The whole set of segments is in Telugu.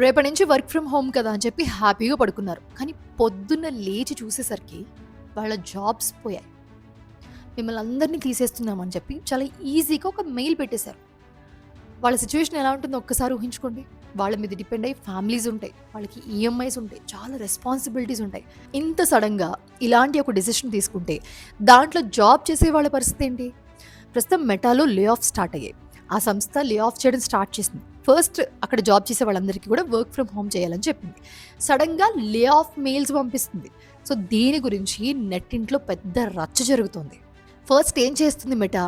రేపటి నుంచి వర్క్ ఫ్రమ్ హోమ్ కదా అని చెప్పి హ్యాపీగా పడుకున్నారు. కానీ పొద్దున్న లేచి చూసేసరికి వాళ్ళ జాబ్స్ పోయాయి. మిమ్మల్ని అందరినీ తీసేస్తున్నామని చెప్పి చాలా ఈజీగా ఒక మెయిల్ పెట్టేశారు. వాళ్ళ సిచ్యువేషన్ ఎలా ఉంటుందో ఒక్కసారి ఊహించుకోండి. వాళ్ళ మీద డిపెండ్ అయ్యి ఫ్యామిలీస్ ఉంటాయి, వాళ్ళకి ఈఎంఐస్ ఉంటాయి, చాలా రెస్పాన్సిబిలిటీస్ ఉంటాయి. ఇంత సడన్గా ఇలాంటి ఒక డెసిషన్ తీసుకుంటే దాంట్లో జాబ్ చేసే వాళ్ళ పరిస్థితి ఏంటి? ప్రస్తుతం మెటాలో లే ఆఫ్ స్టార్ట్ అయ్యాయి. ఆ సంస్థ లే ఆఫ్ చేయడం స్టార్ట్ చేసింది. ఫస్ట్ అక్కడ జాబ్ చేసే వాళ్ళందరికీ కూడా వర్క్ ఫ్రమ్ హోమ్ చేయాలని చెప్పింది. సడన్గా లే ఆఫ్ మెయిల్స్ పంపిస్తుంది. సో దీని గురించి నెట్టింట్లో పెద్ద రచ్చ జరుగుతుంది. ఫస్ట్ ఏం చేస్తుంది మెటా?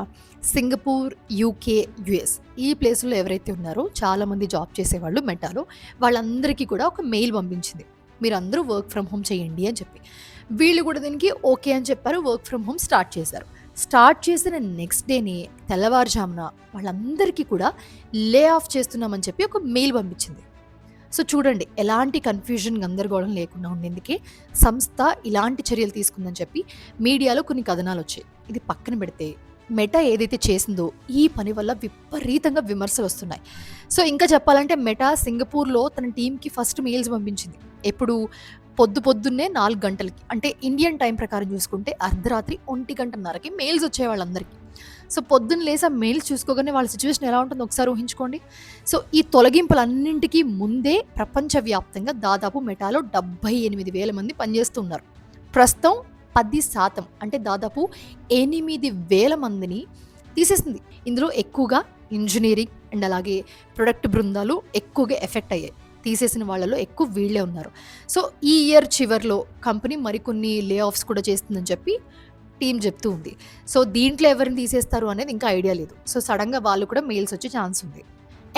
సింగపూర్, యూకే, యుఎస్ ఈ ప్లేసుల్లో ఎవరైతే ఉన్నారో చాలామంది జాబ్ చేసేవాళ్ళు మెటాలో, వాళ్ళందరికీ కూడా ఒక మెయిల్ పంపించింది. మీరందరూ వర్క్ ఫ్రమ్ హోమ్ చేయండి అని చెప్పి. వీళ్ళు కూడా దీనికి ఓకే అని చెప్పారు. వర్క్ ఫ్రమ్ హోమ్ స్టార్ట్ చేశారు. స్టార్ట్ చేసిన నెక్స్ట్ డేనే తెల్లవారుజామున వాళ్ళందరికీ కూడా లే ఆఫ్ చేస్తున్నామని చెప్పి ఒక మెయిల్ పంపించింది. సో చూడండి, ఎలాంటి కన్ఫ్యూజన్, గందరగోళం లేకుండా ఉండేందుకే సంస్థ ఇలాంటి చర్యలు తీసుకుందని చెప్పి మీడియాలో కొన్ని కథనాలు వచ్చాయి. ఇది పక్కన పెడితే మెటా ఏదైతే చేసిందో ఈ పని వల్ల విపరీతంగా విమర్శలు వస్తున్నాయి. సో ఇంకా చెప్పాలంటే మెటా సింగపూర్లో తన టీంకి ఫస్ట్ మెయిల్స్ పంపించింది. ఎప్పుడు? పొద్దున్నే 4 గంటలకి, అంటే ఇండియన్ టైం ప్రకారం చూసుకుంటే అర్ధరాత్రి 1:30కి మెయిల్స్ వచ్చాయి వాళ్ళందరికీ. సో పొద్దున్న లేసి ఆ మెయిల్స్ చూసుకోగానే వాళ్ళ సిచ్యువేషన్ ఎలా ఉంటుందో ఒకసారి ఊహించుకోండి. సో ఈ తొలగింపులన్నింటికీ ముందే ప్రపంచవ్యాప్తంగా దాదాపు మెటాలో 78,000 మంది పనిచేస్తున్నారు. ప్రస్తుతం 10% అంటే దాదాపు 8,000 మందిని తీసేసింది. ఇందులో ఎక్కువగా ఇంజనీరింగ్ అండ్ అలాగే ప్రొడక్ట్ బృందాలు ఎక్కువగా ఎఫెక్ట్ అయ్యాయి. తీసేసిన వాళ్ళలో ఎక్కువ వీళ్ళే ఉన్నారు. సో ఈ ఇయర్ చివరిలో కంపెనీ మరికొన్ని లే ఆఫ్స్ కూడా చేస్తుందని చెప్పి టీం చెప్తూ ఉంది. సో దీంట్లో ఎవరిని తీసేస్తారు అనేది ఇంకా ఐడియా లేదు. సో సడన్గా వాళ్ళు కూడా మెయిల్స్ వచ్చే ఛాన్స్ ఉంది.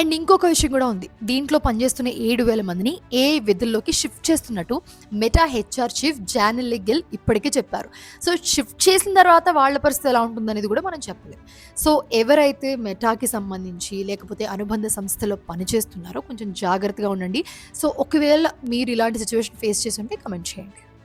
అండ్ ఇంకొక విషయం కూడా ఉంది. దీంట్లో పనిచేస్తున్న 7,000 మందిని ఏ విధుల్లోకి షిఫ్ట్ చేస్తున్నట్టు మెటా హెచ్ఆర్ చీఫ్ జానెల్లీ గిల్ ఇప్పటికే చెప్పారు. సో షిఫ్ట్ చేసిన తర్వాత వాళ్ళ పరిస్థితి ఎలా ఉంటుందనేది కూడా మనం చెప్పలేం. సో ఎవరైతే మెటాకి సంబంధించి లేకపోతే అనుబంధ సంస్థలో పనిచేస్తున్నారో కొంచెం జాగ్రత్తగా ఉండండి. సో ఒకవేళ మీరు ఇలాంటి సిచ్యువేషన్ ఫేస్ చేసి ఉంటే కమెంట్ చేయండి.